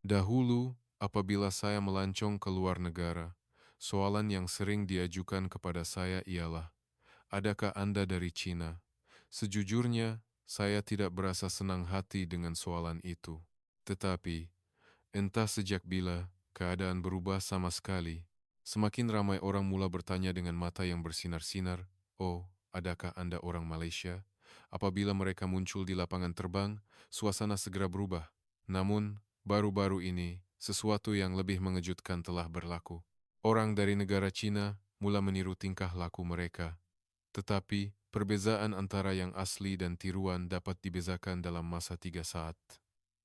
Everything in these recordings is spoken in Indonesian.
Dahulu, apabila saya melancong ke luar negara, soalan yang sering diajukan kepada saya ialah, "Adakah Anda dari Cina?" Sejujurnya, saya tidak berasa senang hati dengan soalan itu. Tetapi, entah sejak bila keadaan berubah sama sekali, semakin ramai orang mula bertanya dengan mata yang bersinar-sinar, "Oh, adakah Anda orang Malaysia?" Apabila mereka muncul di lapangan terbang, suasana segera berubah. Namun, baru-baru ini, sesuatu yang lebih mengejutkan telah berlaku. Orang dari negara Cina mula meniru tingkah laku mereka, tetapi perbezaan antara yang asli dan tiruan dapat dibezakan dalam masa 3 saat.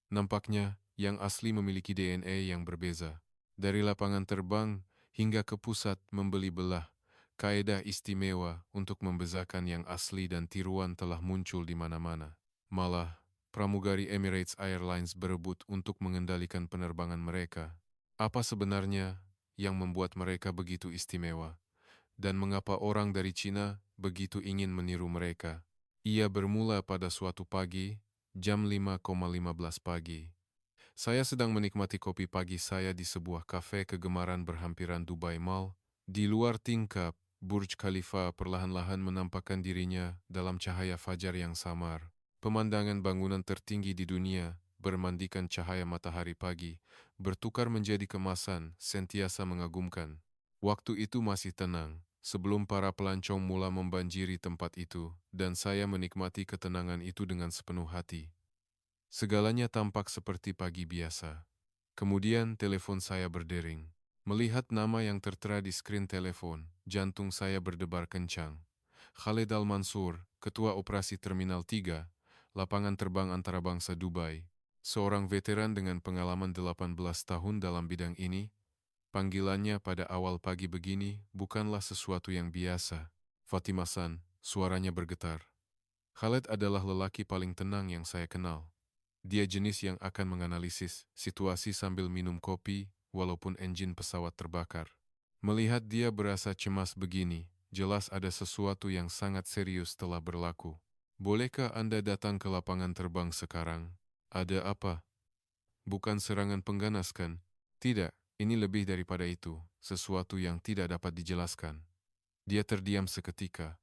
Nampaknya, yang asli memiliki DNA yang berbeza. Dari lapangan terbang hingga ke pusat membeli belah, kaedah istimewa untuk membezakan yang asli dan tiruan telah muncul di mana-mana. Malah, pramugari Emirates Airlines berebut untuk mengendalikan penerbangan mereka. Apa sebenarnya yang membuat mereka begitu istimewa? Dan mengapa orang dari Cina begitu ingin meniru mereka? Ia bermula pada suatu pagi, jam 5:15 pagi. Saya sedang menikmati kopi pagi saya di sebuah kafe kegemaran berhampiran Dubai Mall. Di luar tingkap, Burj Khalifa perlahan-lahan menampakkan dirinya dalam cahaya fajar yang samar. Pemandangan bangunan tertinggi di dunia, bermandikan cahaya matahari pagi, bertukar menjadi kemasan, sentiasa mengagumkan. Waktu itu masih tenang, sebelum para pelancong mula membanjiri tempat itu, dan saya menikmati ketenangan itu dengan sepenuh hati. Segalanya tampak seperti pagi biasa. Kemudian telepon saya berdering. Melihat nama yang tertera di skrin telepon, jantung saya berdebar kencang. Khalid Al-Mansur, Ketua Operasi Terminal 3, Lapangan Terbang Antarabangsa Dubai. Seorang veteran dengan pengalaman 18 tahun dalam bidang ini, panggilannya pada awal pagi begini bukanlah sesuatu yang biasa. Fatimah San, suaranya bergetar. Khalid adalah lelaki paling tenang yang saya kenal. Dia jenis yang akan menganalisis situasi sambil minum kopi, walaupun enjin pesawat terbakar. Melihat dia berasa cemas begini, jelas ada sesuatu yang sangat serius telah berlaku. Bolehkah Anda datang ke lapangan terbang sekarang? Ada apa? Bukan serangan pengganas kan? Tidak, ini lebih daripada itu, sesuatu yang tidak dapat dijelaskan. Dia terdiam seketika,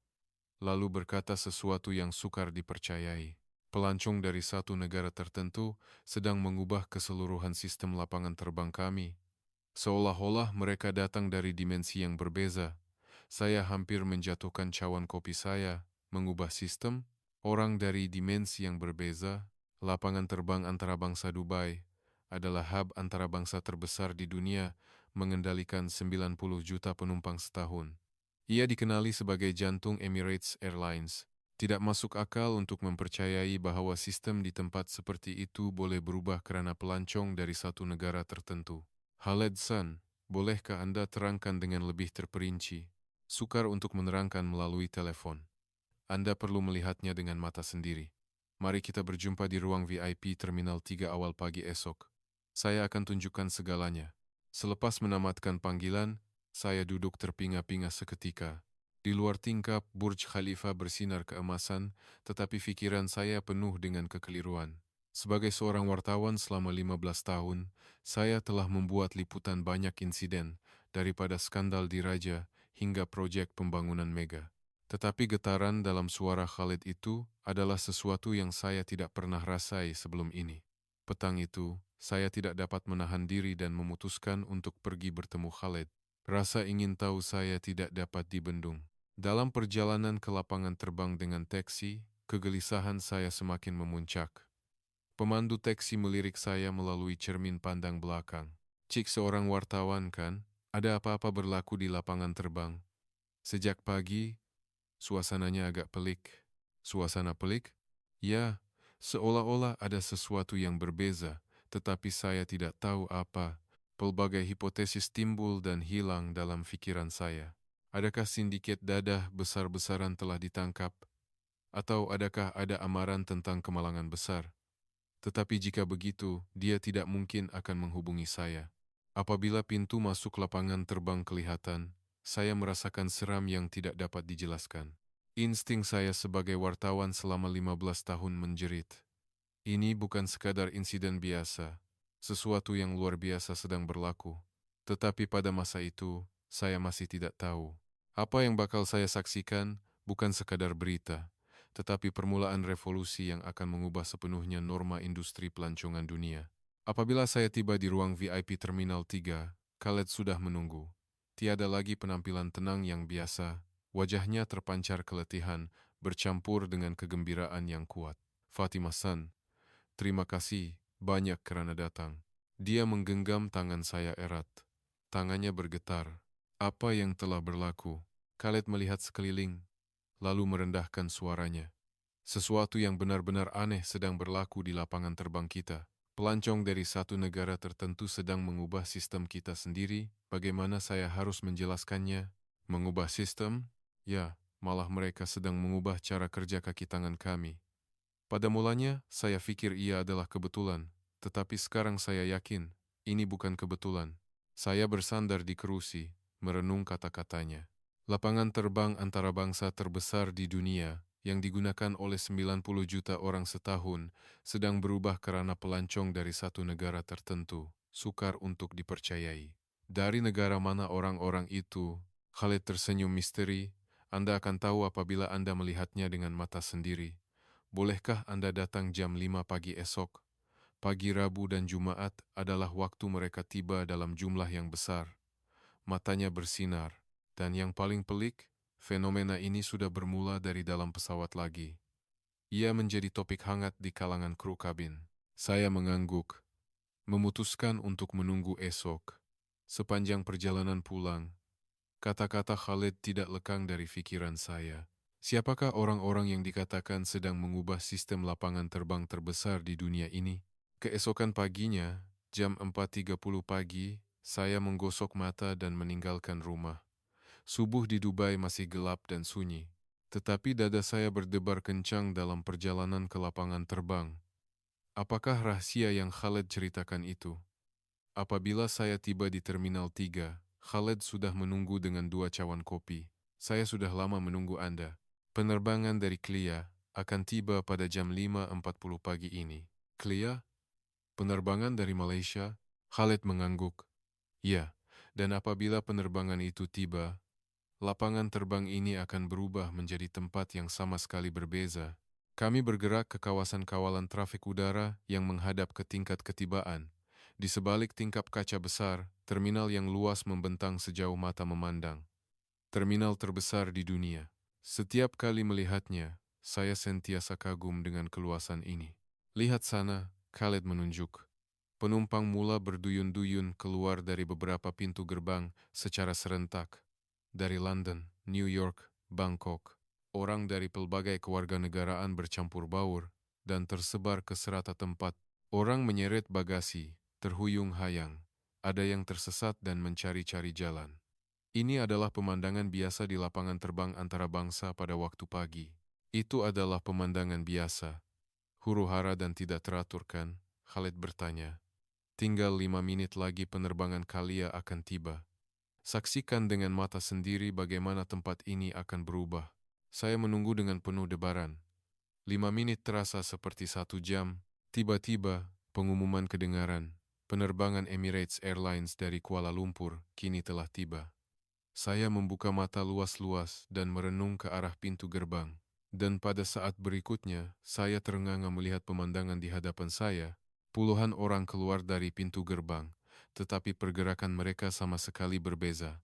lalu berkata sesuatu yang sukar dipercayai. Pelancong dari satu negara tertentu sedang mengubah keseluruhan sistem lapangan terbang kami. Seolah-olah mereka datang dari dimensi yang berbeza. Saya hampir menjatuhkan cawan kopi saya. Mengubah sistem? Orang dari dimensi yang berbeza? Lapangan terbang antarabangsa Dubai adalah hub antarabangsa terbesar di dunia, mengendalikan 90 juta penumpang setahun. Ia dikenali sebagai jantung Emirates Airlines. Tidak masuk akal untuk mempercayai bahwa sistem di tempat seperti itu boleh berubah karena pelancong dari satu negara tertentu. Khaled San, bolehkah Anda terangkan dengan lebih terperinci? Sukar untuk menerangkan melalui telepon. Anda perlu melihatnya dengan mata sendiri. Mari kita berjumpa di ruang VIP Terminal 3 awal pagi esok. Saya akan tunjukkan segalanya. Selepas menamatkan panggilan, saya duduk terpinga-pinga seketika. Di luar tingkap, Burj Khalifa bersinar keemasan, tetapi pikiran saya penuh dengan kekeliruan. Sebagai seorang wartawan selama 15 tahun, saya telah membuat liputan banyak insiden, daripada skandal di Raja hingga proyek pembangunan mega. Tetapi getaran dalam suara Khalid itu adalah sesuatu yang saya tidak pernah rasai sebelum ini. Petang itu, saya tidak dapat menahan diri dan memutuskan untuk pergi bertemu Khalid. Rasa ingin tahu saya tidak dapat dibendung. Dalam perjalanan ke lapangan terbang dengan teksi, kegelisahan saya semakin memuncak. Pemandu teksi melirik saya melalui cermin pandang belakang. "Cik, seorang wartawan kan? Ada apa-apa berlaku di lapangan terbang?" Sejak pagi, suasananya agak pelik. Suasana pelik? Ya, seolah-olah ada sesuatu yang berbeza, tetapi saya tidak tahu apa. Pelbagai hipotesis timbul dan hilang dalam pikiran saya. Adakah sindiket dadah besar-besaran telah ditangkap? Atau adakah ada amaran tentang kemalangan besar? Tetapi jika begitu, dia tidak mungkin akan menghubungi saya. Apabila pintu masuk lapangan terbang kelihatan, saya merasakan seram yang tidak dapat dijelaskan. Insting saya sebagai wartawan selama 15 tahun menjerit. Ini bukan sekadar insiden biasa. Sesuatu yang luar biasa sedang berlaku. Tetapi pada masa itu, saya masih tidak tahu. Apa yang bakal saya saksikan bukan sekadar berita, tetapi permulaan revolusi yang akan mengubah sepenuhnya norma industri pelancongan dunia. Apabila saya tiba di ruang VIP Terminal 3, Khaled sudah menunggu. Tiada lagi penampilan tenang yang biasa, wajahnya terpancar keletihan, bercampur dengan kegembiraan yang kuat. Fatimah San, terima kasih banyak kerana datang. Dia menggenggam tangan saya erat. Tangannya bergetar. Apa yang telah berlaku? Khaled melihat sekeliling, lalu merendahkan suaranya. Sesuatu yang benar-benar aneh sedang berlaku di lapangan terbang kita. Pelancong dari satu negara tertentu sedang mengubah sistem kita sendiri. Bagaimana saya harus menjelaskannya? Mengubah sistem? Ya, malah mereka sedang mengubah cara kerja kaki tangan kami. Pada mulanya, saya pikir ia adalah kebetulan, tetapi sekarang saya yakin ini bukan kebetulan. Saya bersandar di kerusi, merenung kata-katanya. Lapangan terbang antarabangsa terbesar di dunia yang digunakan oleh 90 juta orang setahun sedang berubah karena pelancong dari satu negara tertentu, sukar untuk dipercayai. Dari negara mana orang-orang itu? Khaled tersenyum misteri. Anda akan tahu apabila Anda melihatnya dengan mata sendiri. Bolehkah Anda datang jam 5 pagi esok? Pagi Rabu dan Jumat adalah waktu mereka tiba dalam jumlah yang besar. Matanya bersinar. Dan yang paling pelik, fenomena ini sudah bermula dari dalam pesawat lagi. Ia menjadi topik hangat di kalangan kru kabin. Saya mengangguk, memutuskan untuk menunggu esok. Sepanjang perjalanan pulang, kata-kata Khaled tidak lekang dari pikiran saya. Siapakah orang-orang yang dikatakan sedang mengubah sistem lapangan terbang terbesar di dunia ini? Keesokan paginya, jam 4.30 pagi, saya menggosok mata dan meninggalkan rumah. Subuh di Dubai masih gelap dan sunyi, tetapi dada saya berdebar kencang dalam perjalanan ke lapangan terbang. Apakah rahasia yang Khaled ceritakan itu? Apabila saya tiba di Terminal 3, Khaled sudah menunggu dengan 2 cawan kopi. Saya sudah lama menunggu Anda. Penerbangan dari Klia akan tiba pada jam 5.40 pagi ini. Klia? Penerbangan dari Malaysia? Khaled mengangguk. Ya, dan apabila penerbangan itu tiba, lapangan terbang ini akan berubah menjadi tempat yang sama sekali berbeza. Kami bergerak ke kawasan kawalan trafik udara yang menghadap ke tingkat ketibaan. Di sebalik tingkap kaca besar, terminal yang luas membentang sejauh mata memandang. Terminal terbesar di dunia. Setiap kali melihatnya, saya sentiasa kagum dengan keluasan ini. Lihat sana, Khaled menunjuk. Penumpang mula berduyun-duyun keluar dari beberapa pintu gerbang secara serentak. Dari London, New York, Bangkok, orang dari pelbagai kewarganegaraan bercampur baur dan tersebar ke serata tempat. Orang menyeret bagasi, terhuyung-hayang. Ada yang tersesat dan mencari-cari jalan. Ini adalah pemandangan biasa di lapangan terbang antarabangsa pada waktu pagi. Itu adalah pemandangan biasa. Huru-hara dan tidak teratur kan? Khaled bertanya. Tinggal 5 menit lagi penerbangan Klia akan tiba. Saksikan dengan mata sendiri bagaimana tempat ini akan berubah. Saya menunggu dengan penuh debaran. 5 menit terasa seperti 1 jam. Tiba-tiba, pengumuman kedengaran. Penerbangan Emirates Airlines dari Kuala Lumpur kini telah tiba. Saya membuka mata luas-luas dan merenung ke arah pintu gerbang. Dan pada saat berikutnya, saya terengah-engah melihat pemandangan di hadapan saya. Puluhan orang keluar dari pintu gerbang, tetapi pergerakan mereka sama sekali berbeza.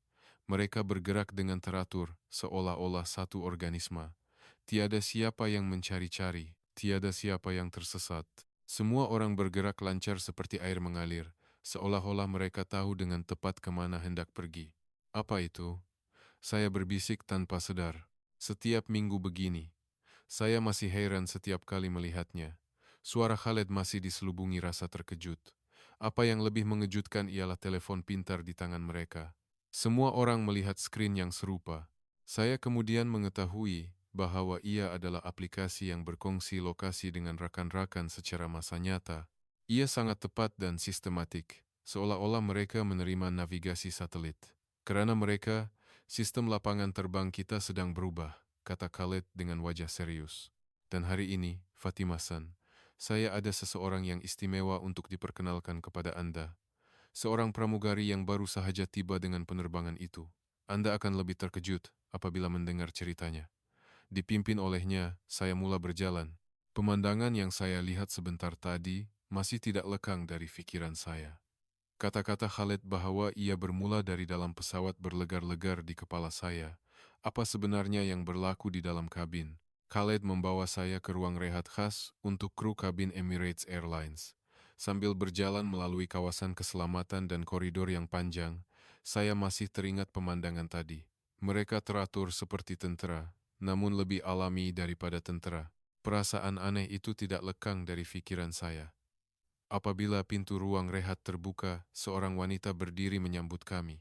Mereka bergerak dengan teratur, seolah-olah satu organisme. Tiada siapa yang mencari-cari, tiada siapa yang tersesat. Semua orang bergerak lancar seperti air mengalir, seolah-olah mereka tahu dengan tepat kemana hendak pergi. Apa itu? Saya berbisik tanpa sadar. Setiap minggu begini. Saya masih heran setiap kali melihatnya. Suara Khaled masih diselubungi rasa terkejut. Apa yang lebih mengejutkan ialah telepon pintar di tangan mereka. Semua orang melihat skrin yang serupa. Saya kemudian mengetahui bahwa ia adalah aplikasi yang berkongsi lokasi dengan rakan-rakan secara masa nyata. Ia sangat tepat dan sistematik, seolah-olah mereka menerima navigasi satelit. Kerana mereka, sistem lapangan terbang kita sedang berubah, kata Khaled dengan wajah serius. Dan hari ini, Fatimah San, Saya ada seseorang yang istimewa untuk diperkenalkan kepada Anda. Seorang pramugari yang baru sahaja tiba dengan penerbangan itu. Anda akan lebih terkejut apabila mendengar ceritanya. Dipimpin olehnya, saya mula berjalan. Pemandangan yang saya lihat sebentar tadi masih tidak lekang dari pikiran saya. Kata-kata Khaled bahwa ia bermula dari dalam pesawat berlegar-legar di kepala saya. Apa sebenarnya yang berlaku di dalam kabin? Khaled membawa saya ke ruang rehat khas untuk kru kabin Emirates Airlines. Sambil berjalan melalui kawasan keselamatan dan koridor yang panjang, saya masih teringat pemandangan tadi. Mereka teratur seperti tentara, namun lebih alami daripada tentara. Perasaan aneh itu tidak lekang dari pikiran saya. Apabila pintu ruang rehat terbuka, seorang wanita berdiri menyambut kami.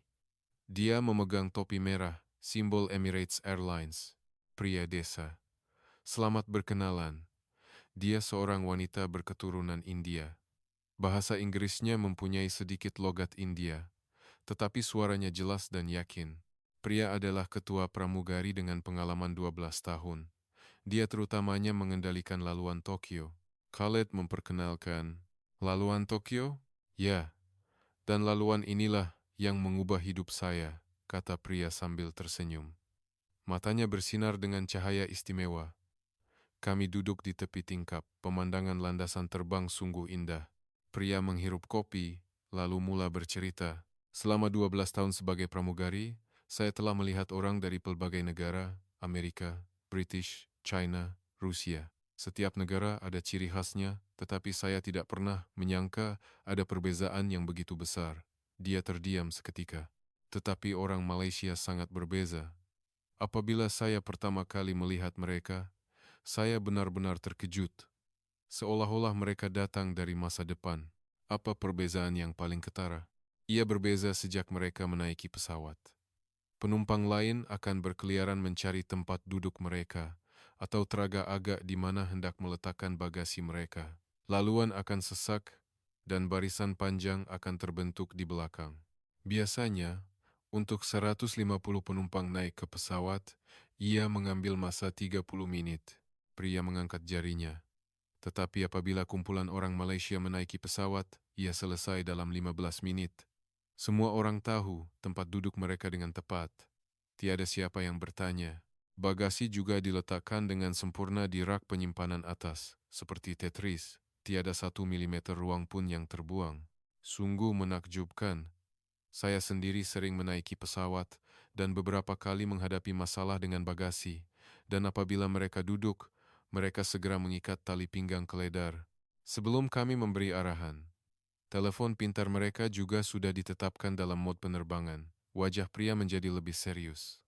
Dia memegang topi merah, simbol Emirates Airlines. Pria desa. Selamat berkenalan. Dia seorang wanita berketurunan India. Bahasa Inggrisnya mempunyai sedikit logat India, tetapi suaranya jelas dan yakin. Pria adalah ketua pramugari dengan pengalaman 12 tahun. Dia terutamanya mengendalikan laluan Tokyo. Khaled memperkenalkan, laluan Tokyo? Ya, dan laluan inilah yang mengubah hidup saya, kata pria sambil tersenyum. Matanya bersinar dengan cahaya istimewa. Kami duduk di tepi tingkap, pemandangan landasan terbang sungguh indah. Pria menghirup kopi, lalu mula bercerita. Selama 12 tahun sebagai pramugari, saya telah melihat orang dari pelbagai negara, Amerika, British, China, Rusia. Setiap negara ada ciri khasnya, tetapi saya tidak pernah menyangka ada perbezaan yang begitu besar. Dia terdiam seketika. Tetapi orang Malaysia sangat berbeza. Apabila saya pertama kali melihat mereka, saya benar-benar terkejut. Seolah-olah mereka datang dari masa depan. Apa perbezaan yang paling ketara? Ia berbeza sejak mereka menaiki pesawat. Penumpang lain akan berkeliaran mencari tempat duduk mereka, atau teragak-agak di mana hendak meletakkan bagasi mereka. Laluan akan sesak, dan barisan panjang akan terbentuk di belakang. Biasanya, untuk 150 penumpang naik ke pesawat, ia mengambil masa 30 menit. Pria mengangkat jarinya. Tetapi apabila kumpulan orang Malaysia menaiki pesawat, ia selesai dalam 15 menit. Semua orang tahu tempat duduk mereka dengan tepat. Tiada siapa yang bertanya. Bagasi juga diletakkan dengan sempurna di rak penyimpanan atas, seperti Tetris. Tiada 1 milimeter ruang pun yang terbuang. Sungguh menakjubkan. Saya sendiri sering menaiki pesawat dan beberapa kali menghadapi masalah dengan bagasi. Dan apabila mereka duduk, mereka segera mengikat tali pinggang keledar. Sebelum kami memberi arahan, telepon pintar mereka juga sudah ditetapkan dalam mod penerbangan. Wajah pria menjadi lebih serius.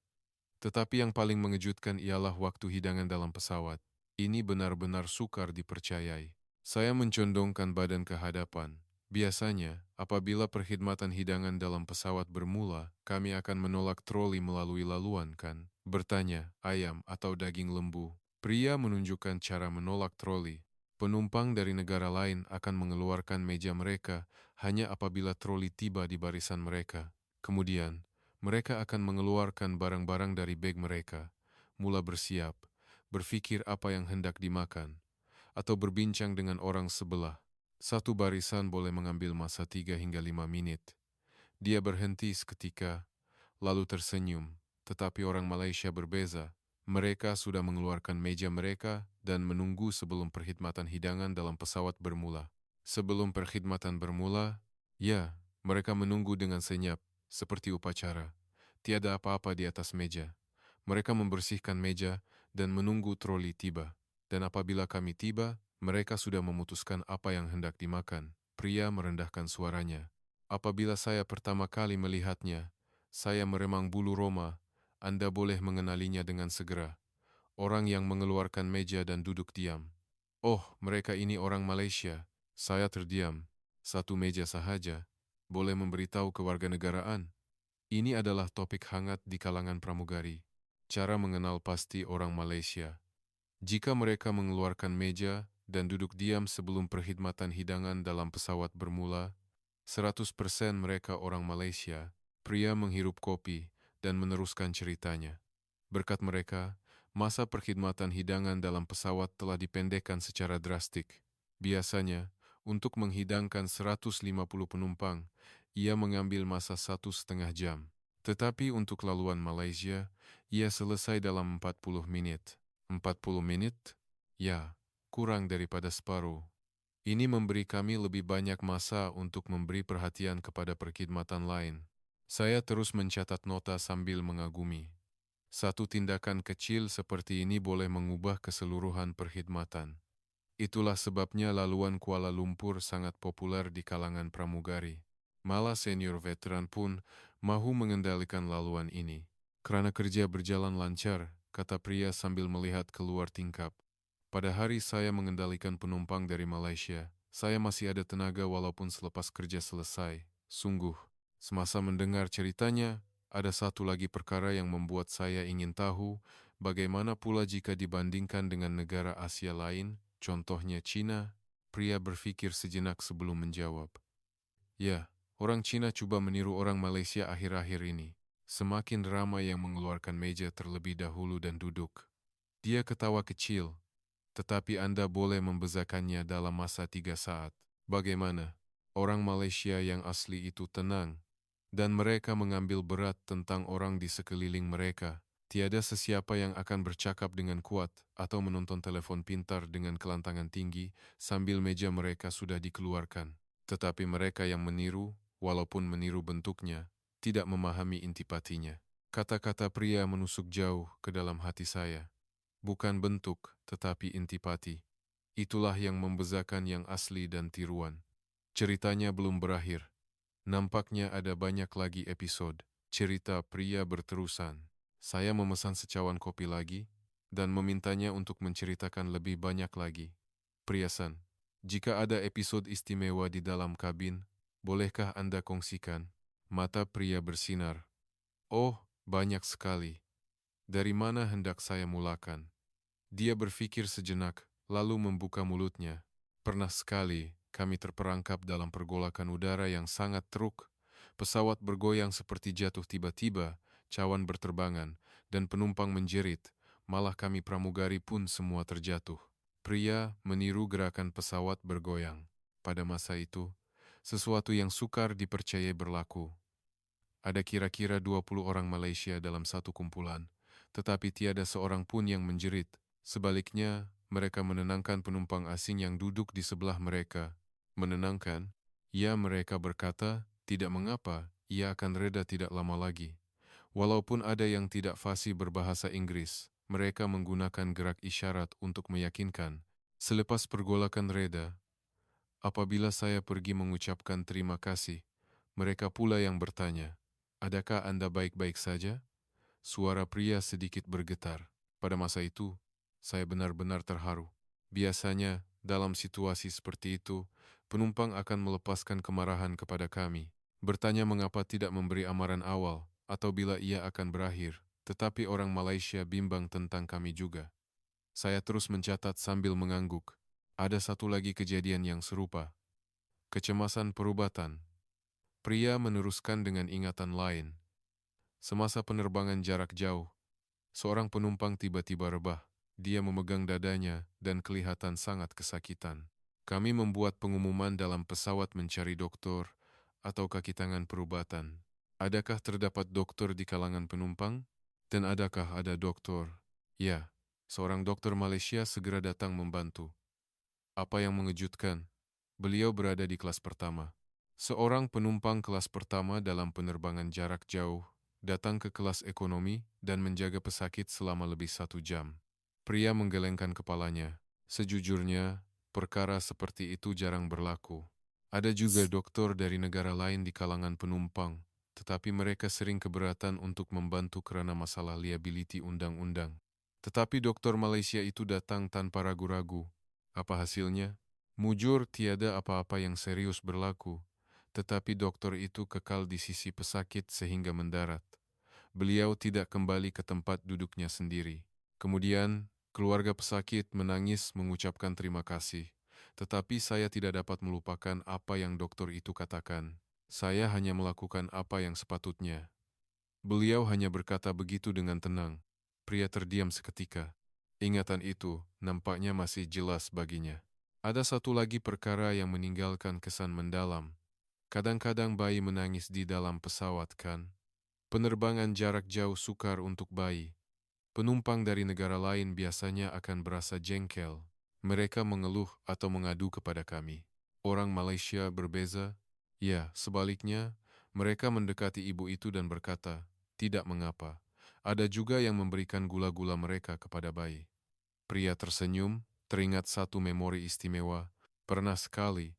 Tetapi yang paling mengejutkan ialah waktu hidangan dalam pesawat. Ini benar-benar sukar dipercayai. Saya mencondongkan badan ke hadapan. Biasanya, apabila perkhidmatan hidangan dalam pesawat bermula, kami akan menolak troli melalui laluan, kan? Bertanya, ayam atau daging lembu. Pria menunjukkan cara menolak troli. Penumpang dari negara lain akan mengeluarkan meja mereka hanya apabila troli tiba di barisan mereka. Kemudian, mereka akan mengeluarkan barang-barang dari beg mereka, mula bersiap, berfikir apa yang hendak dimakan, atau berbincang dengan orang sebelah. Satu barisan boleh mengambil masa 3 hingga 5 menit. Dia berhenti seketika, lalu tersenyum. Tetapi orang Malaysia berbeza. Mereka sudah mengeluarkan meja mereka dan menunggu sebelum perkhidmatan hidangan dalam pesawat bermula. Sebelum perkhidmatan bermula, ya, mereka menunggu dengan senyap, seperti upacara. Tiada apa-apa di atas meja. Mereka membersihkan meja dan menunggu troli tiba. Dan apabila kami tiba, mereka sudah memutuskan apa yang hendak dimakan. Pria merendahkan suaranya. Apabila saya pertama kali melihatnya, saya meremang bulu roma. Anda boleh mengenalinya dengan segera. Orang yang mengeluarkan meja dan duduk diam. Oh, mereka ini orang Malaysia. Saya terdiam. Satu meja sahaja. Boleh memberitahu kewarganegaraan? Ini adalah topik hangat di kalangan pramugari. Cara mengenal pasti orang Malaysia. Jika mereka mengeluarkan meja dan duduk diam sebelum perkhidmatan hidangan dalam pesawat bermula, 100% mereka orang Malaysia. Pria menghirup kopi dan meneruskan ceritanya. Berkat mereka, masa perkhidmatan hidangan dalam pesawat telah dipendekkan secara drastik. Biasanya, untuk menghidangkan 150 penumpang, ia mengambil masa 1,5 jam. Tetapi untuk laluan Malaysia, ia selesai dalam 40 menit. 40 menit? Ya, kurang daripada separuh. Ini memberi kami lebih banyak masa untuk memberi perhatian kepada perkhidmatan lain. Saya terus mencatat nota sambil mengagumi. Satu tindakan kecil seperti ini boleh mengubah keseluruhan perkhidmatan. Itulah sebabnya laluan Kuala Lumpur sangat populer di kalangan pramugari. Malah senior veteran pun mahu mengendalikan laluan ini. Kerana kerja berjalan lancar, kata pria sambil melihat keluar tingkap. Pada hari saya mengendalikan penumpang dari Malaysia, saya masih ada tenaga walaupun selepas kerja selesai. Sungguh, semasa mendengar ceritanya, ada satu lagi perkara yang membuat saya ingin tahu, bagaimana pula jika dibandingkan dengan negara Asia lain, contohnya Cina. Pria berfikir sejenak sebelum menjawab. Ya, orang Cina cuba meniru orang Malaysia akhir-akhir ini. Semakin ramai yang mengeluarkan meja terlebih dahulu dan duduk. Dia ketawa kecil, tetapi Anda boleh membezakannya dalam masa 3 saat. Bagaimana? Orang Malaysia yang asli itu tenang, dan mereka mengambil berat tentang orang di sekeliling mereka. Tiada sesiapa yang akan bercakap dengan kuat atau menonton telepon pintar dengan kelantangan tinggi sambil meja mereka sudah dikeluarkan. Tetapi mereka yang meniru, walaupun meniru bentuknya, tidak memahami intipatinya. Kata-kata pria menusuk jauh ke dalam hati saya. Bukan bentuk, tetapi intipati. Itulah yang membezakan yang asli dan tiruan. Ceritanya belum berakhir. Nampaknya ada banyak lagi episode. Cerita pria berterusan. Saya memesan secawan kopi lagi dan memintanya untuk menceritakan lebih banyak lagi. Priasan, jika ada episode istimewa di dalam kabin, bolehkah Anda kongsikan? Mata pria bersinar. Oh, banyak sekali. Dari mana hendak saya mulakan? Dia berfikir sejenak, lalu membuka mulutnya. Pernah sekali, kami terperangkap dalam pergolakan udara yang sangat teruk. Pesawat bergoyang seperti jatuh tiba-tiba, cawan berterbangan, dan penumpang menjerit. Malah kami pramugari pun semua terjatuh. Pria meniru gerakan pesawat bergoyang. Pada masa itu, sesuatu yang sukar dipercayai berlaku. Ada kira-kira 20 orang Malaysia dalam satu kumpulan, tetapi tiada seorang pun yang menjerit. Sebaliknya, mereka menenangkan penumpang asing yang duduk di sebelah mereka. Menenangkan? Ya, mereka berkata, tidak mengapa, ia akan reda tidak lama lagi. Walaupun ada yang tidak fasih berbahasa Inggris, mereka menggunakan gerak isyarat untuk meyakinkan. Selepas pergolakan reda, apabila saya pergi mengucapkan terima kasih, mereka pula yang bertanya, "Adakah Anda baik-baik saja?" Suara pria sedikit bergetar. Pada masa itu, saya benar-benar terharu. Biasanya, dalam situasi seperti itu, penumpang akan melepaskan kemarahan kepada kami, bertanya mengapa tidak memberi amaran awal, atau bila ia akan berakhir. Tetapi orang Malaysia bimbang tentang kami juga. Saya terus mencatat sambil mengangguk. Ada satu lagi kejadian yang serupa. Kecemasan perubatan. Pria meneruskan dengan ingatan lain. Semasa penerbangan jarak jauh, seorang penumpang tiba-tiba rebah. Dia memegang dadanya dan kelihatan sangat kesakitan. Kami membuat pengumuman dalam pesawat mencari doktor atau kaki tangan perubatan. Adakah terdapat dokter di kalangan penumpang? Dan adakah ada doktor? Ya, seorang dokter Malaysia segera datang membantu. Apa yang mengejutkan? Beliau berada di kelas pertama. Seorang penumpang kelas pertama dalam penerbangan jarak jauh datang ke kelas ekonomi dan menjaga pesakit selama lebih 1 jam. Pria menggelengkan kepalanya. Sejujurnya, perkara seperti itu jarang berlaku. Ada juga doktor dari negara lain di kalangan penumpang, tetapi mereka sering keberatan untuk membantu kerana masalah liability undang-undang. Tetapi doktor Malaysia itu datang tanpa ragu-ragu. Apa hasilnya? Mujur tiada apa-apa yang serius berlaku, tetapi doktor itu kekal di sisi pesakit sehingga mendarat. Beliau tidak kembali ke tempat duduknya sendiri. Kemudian, keluarga pesakit menangis mengucapkan terima kasih. Tetapi saya tidak dapat melupakan apa yang doktor itu katakan. Saya hanya melakukan apa yang sepatutnya. Beliau hanya berkata begitu dengan tenang. Pria terdiam seketika. Ingatan itu nampaknya masih jelas baginya. Ada satu lagi perkara yang meninggalkan kesan mendalam. Kadang-kadang bayi menangis di dalam pesawat kan? Penerbangan jarak jauh sukar untuk bayi. Penumpang dari negara lain biasanya akan berasa jengkel. Mereka mengeluh atau mengadu kepada kami. Orang Malaysia berbeza? Ya, sebaliknya, mereka mendekati ibu itu dan berkata, "Tidak mengapa." Ada juga yang memberikan gula-gula mereka kepada bayi. Pria tersenyum, teringat satu memori istimewa. Pernah sekali,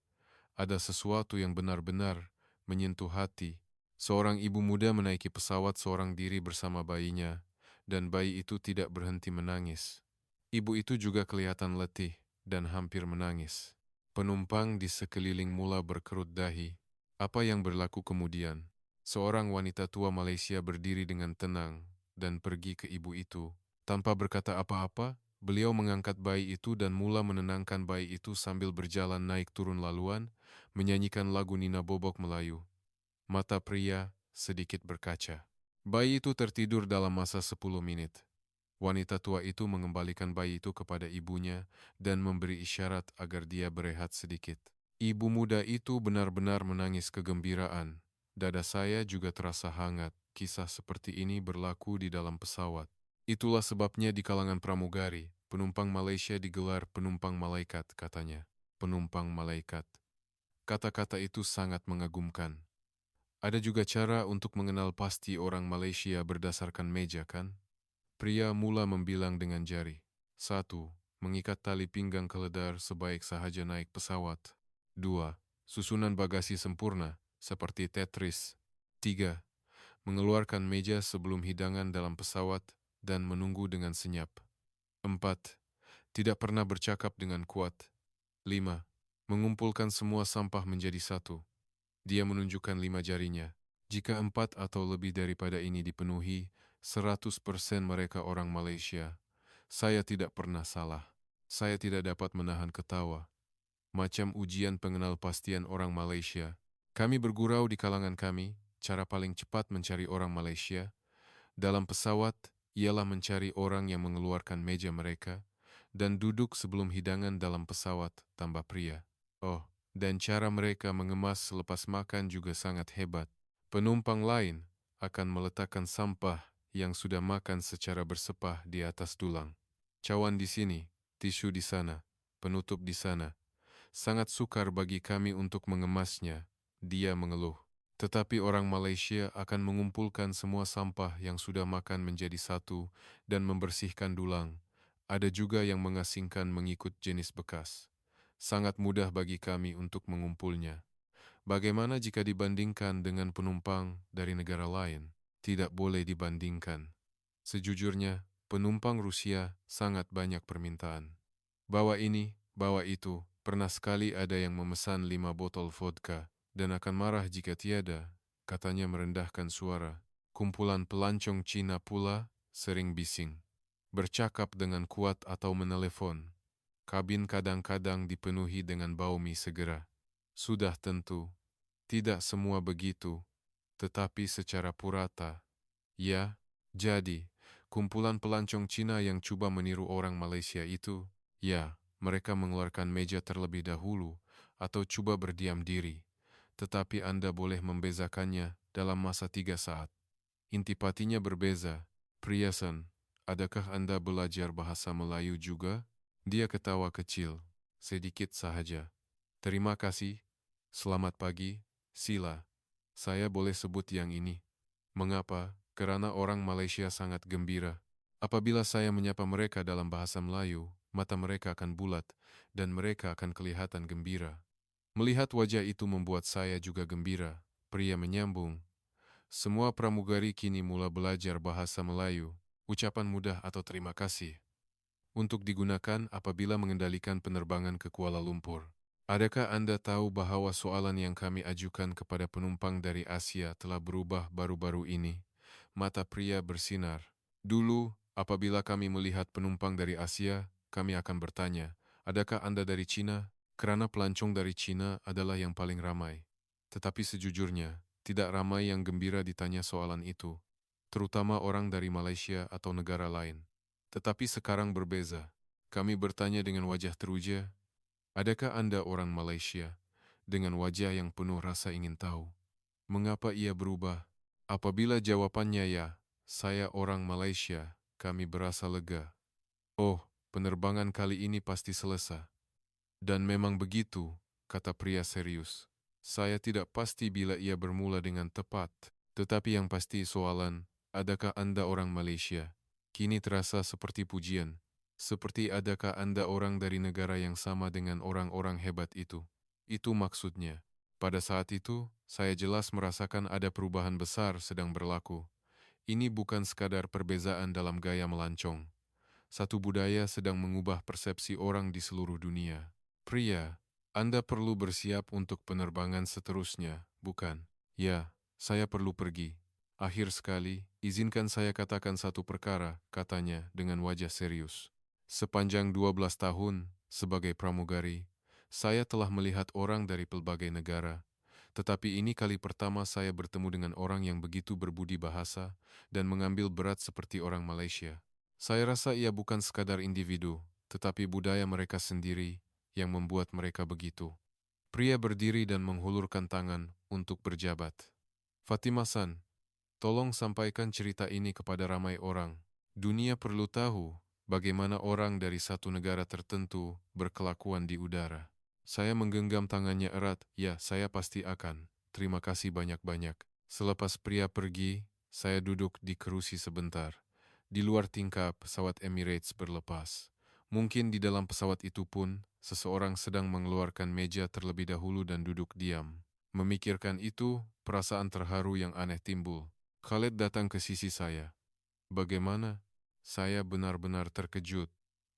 ada sesuatu yang benar-benar menyentuh hati. Seorang ibu muda menaiki pesawat seorang diri bersama bayinya, dan bayi itu tidak berhenti menangis. Ibu itu juga kelihatan letih dan hampir menangis. Penumpang di sekeliling mula berkerut dahi. Apa yang berlaku kemudian? Seorang wanita tua Malaysia berdiri dengan tenang dan pergi ke ibu itu. Tanpa berkata apa-apa, beliau mengangkat bayi itu dan mula menenangkan bayi itu sambil berjalan naik turun laluan, menyanyikan lagu Nina Bobok Melayu. Mata pria sedikit berkaca. Bayi itu tertidur dalam masa 10 menit. Wanita tua itu mengembalikan bayi itu kepada ibunya dan memberi isyarat agar dia berehat sedikit. Ibu muda itu benar-benar menangis kegembiraan. Dada saya juga terasa hangat. Kisah seperti ini berlaku di dalam pesawat. Itulah sebabnya di kalangan pramugari, penumpang Malaysia digelar penumpang malaikat, katanya. Penumpang malaikat. Kata-kata itu sangat mengagumkan. Ada juga cara untuk mengenal pasti orang Malaysia berdasarkan meja, kan? Pria mula membilang dengan jari. 1. Mengikat tali pinggang keledar sebaik sahaja naik pesawat. 2. Susunan bagasi sempurna, seperti Tetris. 3. Mengeluarkan meja sebelum hidangan dalam pesawat dan menunggu dengan senyap. 4. Tidak pernah bercakap dengan kuat. 5. Mengumpulkan semua sampah menjadi satu. Dia menunjukkan 5 jarinya. Jika 4 atau lebih daripada ini dipenuhi, 100% mereka orang Malaysia. Saya tidak pernah salah. Saya tidak dapat menahan ketawa. Macam ujian pengenal pastian orang Malaysia. Kami bergurau di kalangan kami, cara paling cepat mencari orang Malaysia. Dalam pesawat, ialah mencari orang yang mengeluarkan meja mereka dan duduk sebelum hidangan dalam pesawat, tambah pria. Oh, dan cara mereka mengemas selepas makan juga sangat hebat. Penumpang lain akan meletakkan sampah yang sudah makan secara bersepah di atas dulang. Cawan di sini, tisu di sana, penutup di sana. Sangat sukar bagi kami untuk mengemasnya, dia mengeluh. Tetapi orang Malaysia akan mengumpulkan semua sampah yang sudah makan menjadi satu dan membersihkan dulang. Ada juga yang mengasingkan mengikut jenis bekas. Sangat mudah bagi kami untuk mengumpulnya. Bagaimana jika dibandingkan dengan penumpang dari negara lain? Tidak boleh dibandingkan. Sejujurnya, penumpang Rusia sangat banyak permintaan. Bawa ini, bawa itu. Pernah sekali ada yang memesan 5 botol vodka dan akan marah jika tiada, katanya merendahkan suara. Kumpulan pelancong Cina pula sering bising. Bercakap dengan kuat atau menelepon. Kabin kadang-kadang dipenuhi dengan bau mie segera. Sudah tentu, tidak semua begitu, tetapi secara purata. Ya, jadi, kumpulan pelancong Cina yang coba meniru orang Malaysia itu, ya, mereka mengeluarkan meja terlebih dahulu atau coba berdiam diri. Tetapi Anda boleh membezakannya dalam masa 3 saat. Intipatinya berbeza. Priasan, adakah Anda belajar bahasa Melayu juga? Dia ketawa kecil, sedikit sahaja. Terima kasih, selamat pagi, sila. Saya boleh sebut yang ini. Mengapa? Karena orang Malaysia sangat gembira. Apabila saya menyapa mereka dalam bahasa Melayu, mata mereka akan bulat dan mereka akan kelihatan gembira. Melihat wajah itu membuat saya juga gembira. Pria menyambung. Semua pramugari kini mula belajar bahasa Melayu, ucapan mudah atau terima kasih, untuk digunakan apabila mengendalikan penerbangan ke Kuala Lumpur. Adakah Anda tahu bahwa soalan yang kami ajukan kepada penumpang dari Asia telah berubah baru-baru ini? Mata pria bersinar. Dulu, apabila kami melihat penumpang dari Asia, kami akan bertanya, adakah Anda dari Cina? Karena pelancong dari Cina adalah yang paling ramai. Tetapi sejujurnya, tidak ramai yang gembira ditanya soalan itu, terutama orang dari Malaysia atau negara lain. Tetapi sekarang berbeza. Kami bertanya dengan wajah teruja, Adakah Anda orang Malaysia? Dengan wajah yang penuh rasa ingin tahu. Mengapa ia berubah? Apabila jawabannya ya, saya orang Malaysia, kami berasa lega. Oh, penerbangan kali ini pasti selesai. Dan memang begitu, kata pria serius. Saya tidak pasti bila ia bermula dengan tepat. Tetapi yang pasti soalan, adakah Anda orang Malaysia? Kini terasa seperti pujian. Seperti adakah Anda orang dari negara yang sama dengan orang-orang hebat itu? Itu maksudnya. Pada saat itu, saya jelas merasakan ada perubahan besar sedang berlaku. Ini bukan sekadar perbezaan dalam gaya melancong. Satu budaya sedang mengubah persepsi orang di seluruh dunia. Pria, Anda perlu bersiap untuk penerbangan seterusnya, bukan? Ya, saya perlu pergi. Akhir sekali, izinkan saya katakan satu perkara, katanya dengan wajah serius. Sepanjang 12 tahun, sebagai pramugari, saya telah melihat orang dari pelbagai negara. Tetapi ini kali pertama saya bertemu dengan orang yang begitu berbudi bahasa dan mengambil berat seperti orang Malaysia. Saya rasa ia bukan sekadar individu, tetapi budaya mereka sendiri yang membuat mereka begitu. Pria berdiri dan menghulurkan tangan untuk berjabat. Fatimah-san, tolong sampaikan cerita ini kepada ramai orang. Dunia perlu tahu bagaimana orang dari satu negara tertentu berkelakuan di udara. Saya menggenggam tangannya erat. Ya, saya pasti akan. Terima kasih banyak-banyak. Selepas pria pergi, saya duduk di kerusi sebentar. Di luar tingkap, pesawat Emirates berlepas. Mungkin di dalam pesawat itu pun, seseorang sedang mengeluarkan meja terlebih dahulu dan duduk diam. Memikirkan itu, perasaan terharu yang aneh timbul. Khaled datang ke sisi saya. Bagaimana? Saya benar-benar terkejut.